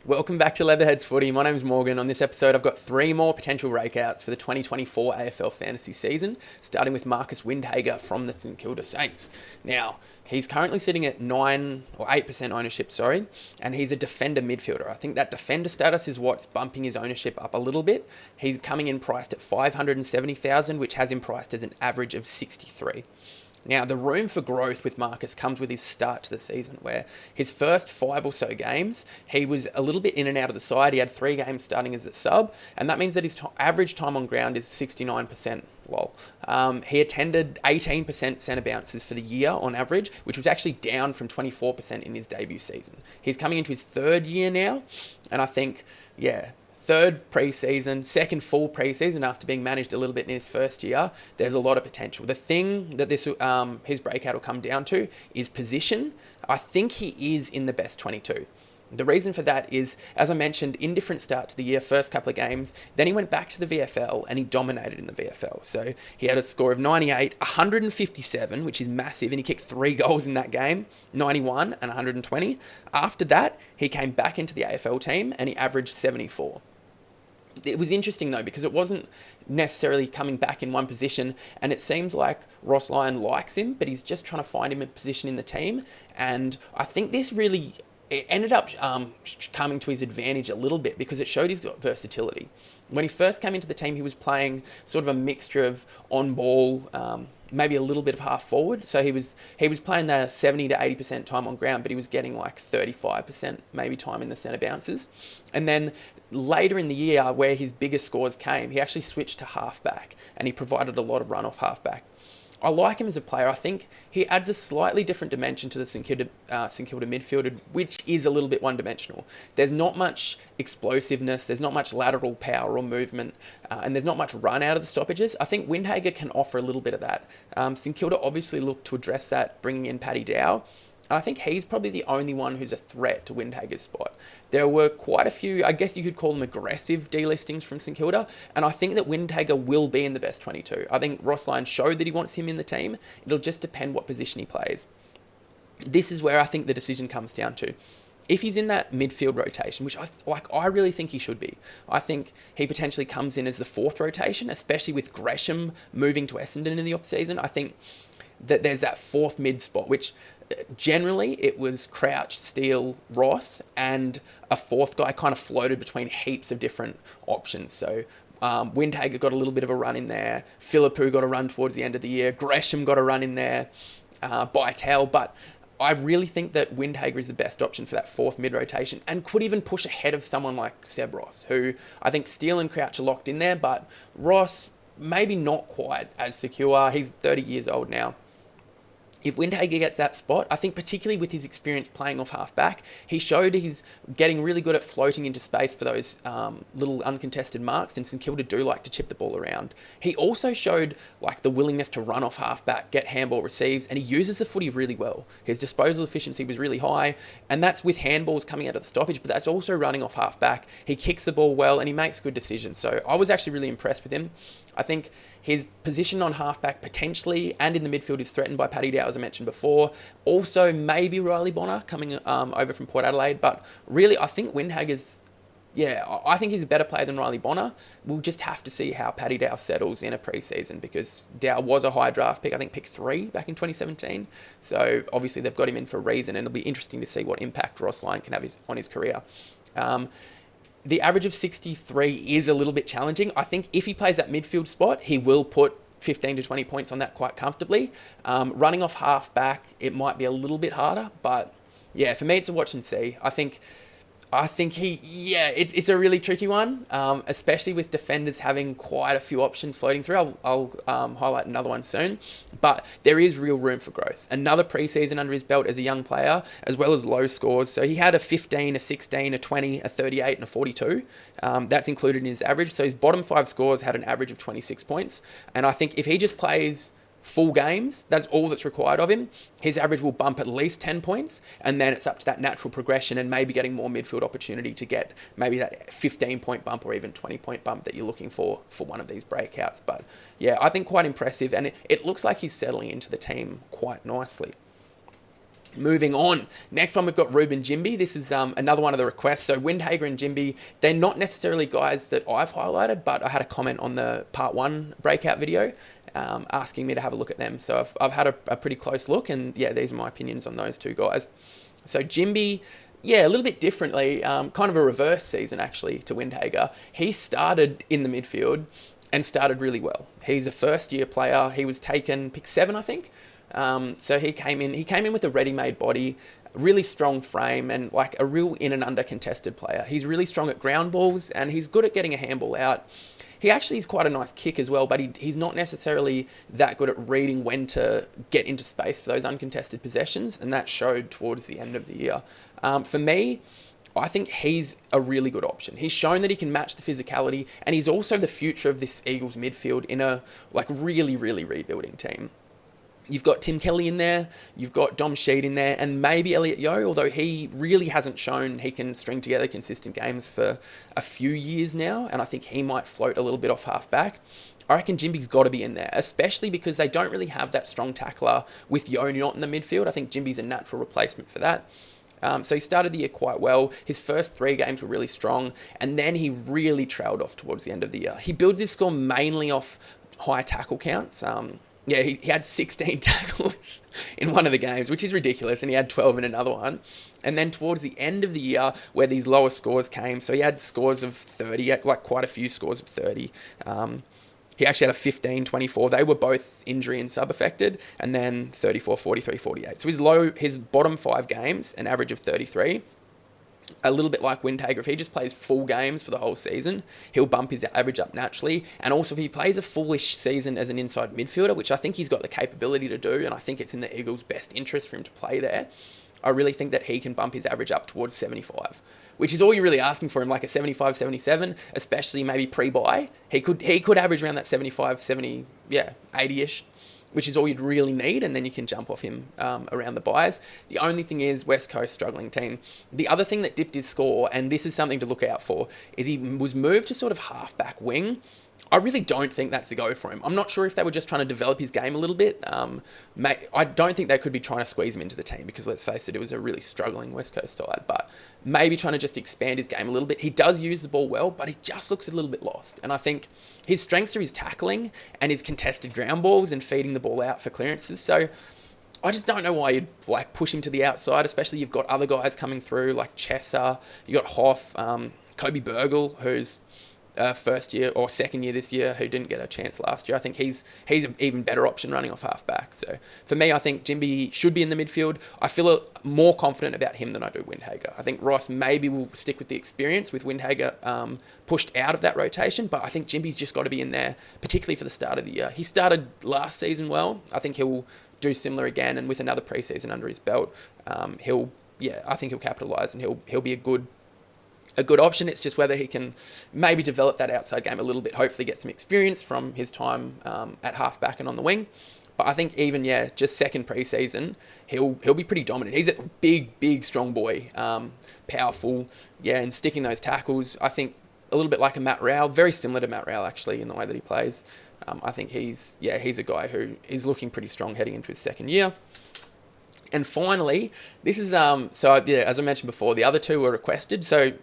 Welcome back to Leatherheads Footy. My name's Morgan. On this episode, I've got 3 more potential breakouts for the 2024 AFL Fantasy season, starting with Marcus Windhager from the St Kilda Saints. Now, he's currently sitting at 8% ownership, and he's a defender midfielder. I think that defender status is what's bumping his ownership up a little bit. He's coming in priced at $570,000, which has him priced as an average of 63. Now, the room for growth with Marcus comes with his start to the season, where his first 5 or so games, he was a little bit in and out of the side. He had 3 games starting as a sub, and that means that his average time on ground is 69%. Lol. He attended 18% centre bounces for the year on average, which was actually down from 24% in his debut season. He's coming into his 3rd year now, and I think, 3rd pre-season, 2nd full pre-season after being managed a little bit in his 1st year, there's a lot of potential. The thing that his breakout will come down to is position. I think he is in the best 22. The reason for that is, as I mentioned, indifferent start to the year, first couple of games. Then he went back to the VFL and he dominated in the VFL. So he had a score of 98, 157, which is massive, and he kicked 3 goals in that game, 91 and 120. After that, he came back into the AFL team and he averaged 74. It was interesting though, because it wasn't necessarily coming back in one position, and it seems like Ross Lyon likes him, but he's just trying to find him a position in the team. And I think it ended up coming to his advantage a little bit because it showed his versatility. When he first came into the team, he was playing sort of a mixture of on-ball, maybe a little bit of half forward. So he was playing the 70 to 80% time on ground, but he was getting like 35% maybe time in the centre bounces. And then later in the year, where his biggest scores came, he actually switched to halfback, and he provided a lot of run-off halfback. I like him as a player. I think he adds a slightly different dimension to the St Kilda midfielder, which is a little bit one-dimensional. There's not much explosiveness, there's not much lateral power or movement, and there's not much run out of the stoppages. I think Windhager can offer a little bit of that. St Kilda obviously looked to address that, bringing in Paddy Dow. And I think he's probably the only one who's a threat to Windhager's spot. There were quite a few, I guess you could call them aggressive delistings from St Kilda, and I think that Windhager will be in the best 22. I think Ross Lyon showed that he wants him in the team. It'll just depend what position he plays. This is where I think the decision comes down to. If he's in that midfield rotation, which I really think he should be, I think he potentially comes in as the 4th rotation, especially with Gresham moving to Essendon in the off-season. I think that there's that 4th mid spot, which generally it was Crouch, Steele, Ross, and a 4th guy kind of floated between heaps of different options. So Windhager got a little bit of a run in there. Philippou got a run towards the end of the year. Gresham got a run in there. Bytel, but I really think that Windhager is the best option for that 4th mid-rotation and could even push ahead of someone like Seb Ross, who I think Steele and Crouch are locked in there, but Ross maybe not quite as secure. He's 30 years old now. If Windhager gets that spot, I think particularly with his experience playing off half-back, he showed he's getting really good at floating into space for those little uncontested marks, and St Kilda do like to chip the ball around. He also showed like the willingness to run off half-back, get handball receives, and he uses the footy really well. His disposal efficiency was really high, and that's with handballs coming out of the stoppage, but that's also running off half-back. He kicks the ball well, and he makes good decisions. So I was actually really impressed with him. I think his position on halfback potentially and in the midfield is threatened by Paddy Dow, as I mentioned before. Also, maybe Riley Bonner coming over from Port Adelaide. But really, I think Windhager's, I think he's a better player than Riley Bonner. We'll just have to see how Paddy Dow settles in a pre-season, because Dow was a high draft pick, I think pick 3 back in 2017. So obviously they've got him in for a reason, and it'll be interesting to see what impact Ross Lyon can have on his career. The average of 63 is a little bit challenging. I think if he plays that midfield spot, he will put 15 to 20 points on that quite comfortably. Running off half-back, it might be a little bit harder, but for me, it's a watch and see. It's a really tricky one, especially with defenders having quite a few options floating through. I'll highlight another one soon, but there is real room for growth. Another preseason under his belt as a young player, as well as low scores. So he had a 15, a 16, a 20, a 38, and a 42. That's included in his average. So his bottom 5 scores had an average of 26 points. And I think if he just plays full games, that's all that's required of him, his average will bump at least 10 points, and then it's up to that natural progression and maybe getting more midfield opportunity to get maybe that 15-point bump or even 20-point bump that you're looking for one of these breakouts. But I think quite impressive, and it looks like he's settling into the team quite nicely. Moving on. Next one, we've got Reuben Ginbey. This is another one of the requests. So Windhager and Ginbey, they're not necessarily guys that I've highlighted, but I had a comment on the part 1 breakout video asking me to have a look at them. So I've had a pretty close look, and yeah, these are my opinions on those two guys. So Ginbey, yeah, a little bit differently, kind of a reverse season actually to Windhager. He started in the midfield and started really well. He's a first-year player. He was taken pick 7, I think. So he came in with a ready-made body, really strong frame, and like a real in and under contested player. He's really strong at ground balls, and he's good at getting a handball out. He actually is quite a nice kick as well, but he's not necessarily that good at reading when to get into space for those uncontested possessions, and that showed towards the end of the year. For me, I think he's a really good option. He's shown that he can match the physicality, and he's also the future of this Eagles midfield in a like really, really rebuilding team. You've got Tim Kelly in there, you've got Dom Sheed in there, and maybe Elliot Yeo, although he really hasn't shown he can string together consistent games for a few years now, and I think he might float a little bit off half-back. I reckon Ginbey's got to be in there, especially because they don't really have that strong tackler with Yeo not in the midfield. I think Ginbey's a natural replacement for that. So he started the year quite well. His first 3 games were really strong, and then he really trailed off towards the end of the year. He builds his score mainly off high tackle counts. Yeah, he had 16 tackles in one of the games, which is ridiculous, and he had 12 in another one. And then towards the end of the year, where these lower scores came, so he had scores of 30, he had like quite a few scores of 30. He actually had a 15, 24. They were both injury and sub-affected, and then 34, 43, 48. So his bottom 5 games, an average of 33. A little bit like Windhager, if he just plays full games for the whole season, he'll bump his average up naturally. And also if he plays a fullish season as an inside midfielder, which I think he's got the capability to do, and I think it's in the Eagles' best interest for him to play there, I really think that he can bump his average up towards 75, which is all you're really asking for him, like a 75, 77, especially maybe pre-buy. He could average around that 75, 70, 80-ish, which is all you'd really need, and then you can jump off him around the buys. The only thing is West Coast struggling team. The other thing that dipped his score, and this is something to look out for, is he was moved to sort of half-back wing. I really don't think that's the go for him. I'm not sure if they were just trying to develop his game a little bit. I don't think they could be trying to squeeze him into the team because, let's face it, it was a really struggling West Coast side. But maybe trying to just expand his game a little bit. He does use the ball well, but he just looks a little bit lost. And I think his strengths are his tackling and his contested ground balls and feeding the ball out for clearances. So I just don't know why you'd like push him to the outside, especially you've got other guys coming through like Chesser. You got Hoff, Kobe Burgle, who's first year or second year this year, who didn't get a chance last year. I think he's an even better option running off half-back. So for me, I think Ginbey should be in the midfield. I feel more confident about him than I do Windhager. I think Ross maybe will stick with the experience with Windhager pushed out of that rotation, but I think Ginbey's just got to be in there, particularly for the start of the year. He started last season well. I think he'll do similar again, and with another preseason under his belt, I think he'll capitalise and he'll be a good option. It's just whether he can maybe develop that outside game a little bit, hopefully get some experience from his time at half-back and on the wing. But I think even, just second pre-season, he'll be pretty dominant. He's a big, strong boy, powerful, and sticking those tackles. I think a little bit like a Matt Rowell, very similar to Matt Rowell actually in the way that he plays. I think he's a guy who is looking pretty strong heading into his second year. And finally, this is, as I mentioned before, the other two were requested. So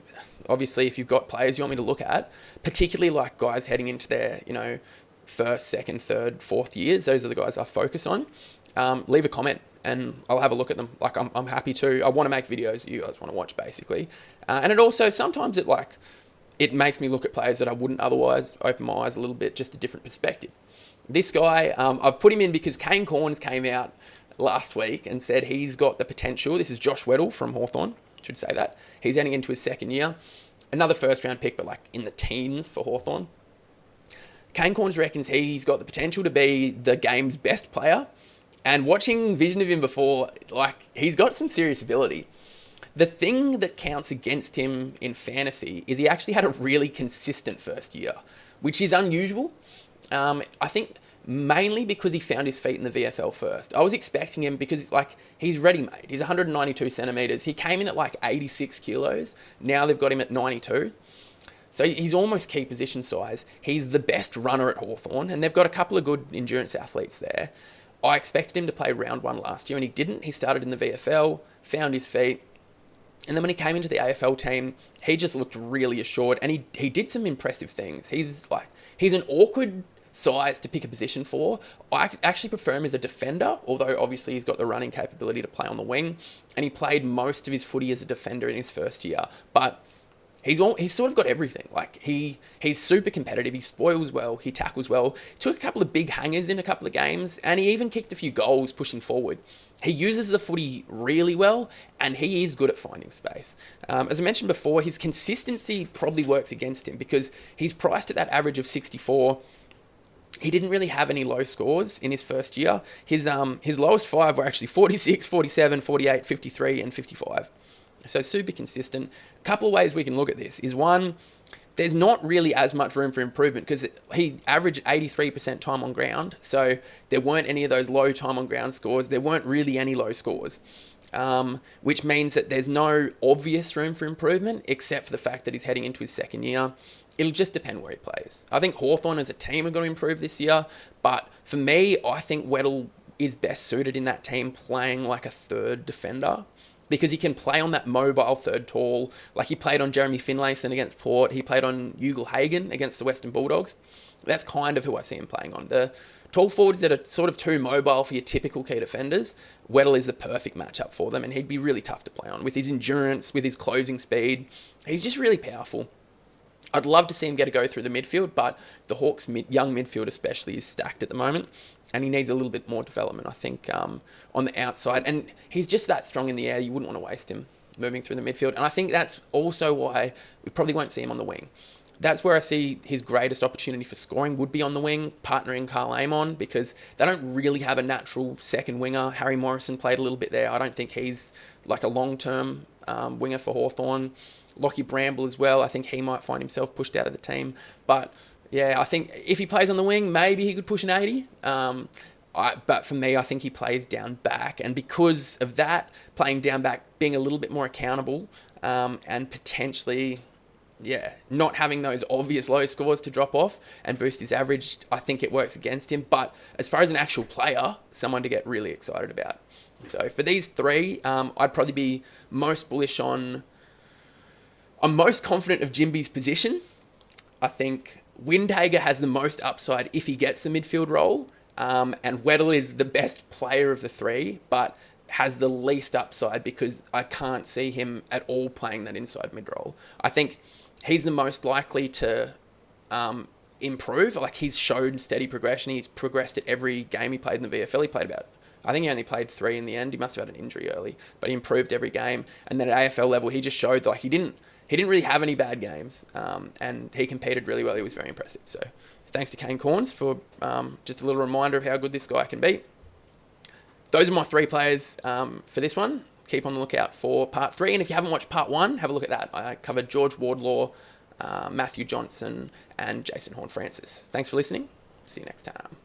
obviously, if you've got players you want me to look at, particularly like guys heading into their, first, second, third, fourth years, those are the guys I focus on. Leave a comment and I'll have a look at them. Like I'm happy to. I want to make videos that you guys want to watch, basically. And it also, sometimes it makes me look at players that I wouldn't otherwise, open my eyes a little bit, just a different perspective. This guy, I've put him in because Kane Cornes came out last week and said he's got the potential. This is Josh Weddle from Hawthorn, should say that. He's heading into his second year. Another first round pick, but like in the teens for Hawthorn. Kane Cornes reckons he's got the potential to be the game's best player. And watching vision of him before, he's got some serious ability. The thing that counts against him in fantasy is he actually had a really consistent first year, which is unusual. I think mainly because he found his feet in the VFL first. I was expecting him because he's ready-made. He's 192 centimetres. He came in at 86 kilos. Now they've got him at 92. So he's almost key position size. He's the best runner at Hawthorn, and they've got a couple of good endurance athletes there. I expected him to play round 1 last year, and he didn't. He started in the VFL, found his feet, and then when he came into the AFL team, he just looked really assured, and he did some impressive things. He's an awkward size to pick a position for. I actually prefer him as a defender, although obviously he's got the running capability to play on the wing, and he played most of his footy as a defender in his first year. But he's sort of got everything. Like he's super competitive. He spoils well. He tackles well. Took a couple of big hangers in a couple of games, and he even kicked a few goals pushing forward. He uses the footy really well, and he is good at finding space. As I mentioned before, his consistency probably works against him because he's priced at that average of 64. He didn't really have any low scores in his first year. His lowest 5 were actually 46, 47, 48, 53, and 55. So super consistent. A couple of ways we can look at this is one, there's not really as much room for improvement because he averaged 83% time on ground. So there weren't any of those low time on ground scores. There weren't really any low scores, which means that there's no obvious room for improvement except for the fact that he's heading into his second year. It'll just depend where he plays. I think Hawthorn as a team are going to improve this year, but for me, I think Weddle is best suited in that team playing like a third defender because he can play on that mobile third tall. Like he played on Jeremy Finlayson against Port. He played on Windhager against the Western Bulldogs. That's kind of who I see him playing on. The tall forwards that are sort of too mobile for your typical key defenders, Weddle is the perfect matchup for them, and he'd be really tough to play on. With his endurance, with his closing speed, he's just really powerful. I'd love to see him get a go through the midfield, but the Hawks' young midfield especially is stacked at the moment, and he needs a little bit more development, I think, on the outside. And he's just that strong in the air, you wouldn't want to waste him moving through the midfield. And I think that's also why we probably won't see him on the wing. That's where I see his greatest opportunity for scoring would be on the wing, partnering Carl Amon, because they don't really have a natural second winger. Harry Morrison played a little bit there. I don't think he's like a long-term winger for Hawthorn. Lockie Bramble as well. I think he might find himself pushed out of the team. But yeah, I think if he plays on the wing, maybe he could push an 80. But for me, I think he plays down back. And because of that, playing down back, being a little bit more accountable and potentially, not having those obvious low scores to drop off and boost his average, I think it works against him. But as far as an actual player, someone to get really excited about. So for these three, I'd probably be most bullish on... I'm most confident of Ginbey's position. I think Windhager has the most upside if he gets the midfield role. And Weddle is the best player of the three, but has the least upside because I can't see him at all playing that inside mid role. I think he's the most likely to improve. Like he's showed steady progression. He's progressed at every game he played in the VFL. He played I think he only played 3 in the end. He must have had an injury early, but he improved every game. And then at AFL level, he just showed like he didn't really have any bad games, and he competed really well. He was very impressive. So thanks to Kane Corns for just a little reminder of how good this guy can be. Those are my 3 players for this one. Keep on the lookout for part 3. And if you haven't watched part 1, have a look at that. I covered George Wardlaw, Matthew Johnson, and Jason Horn-Francis. Thanks for listening. See you next time.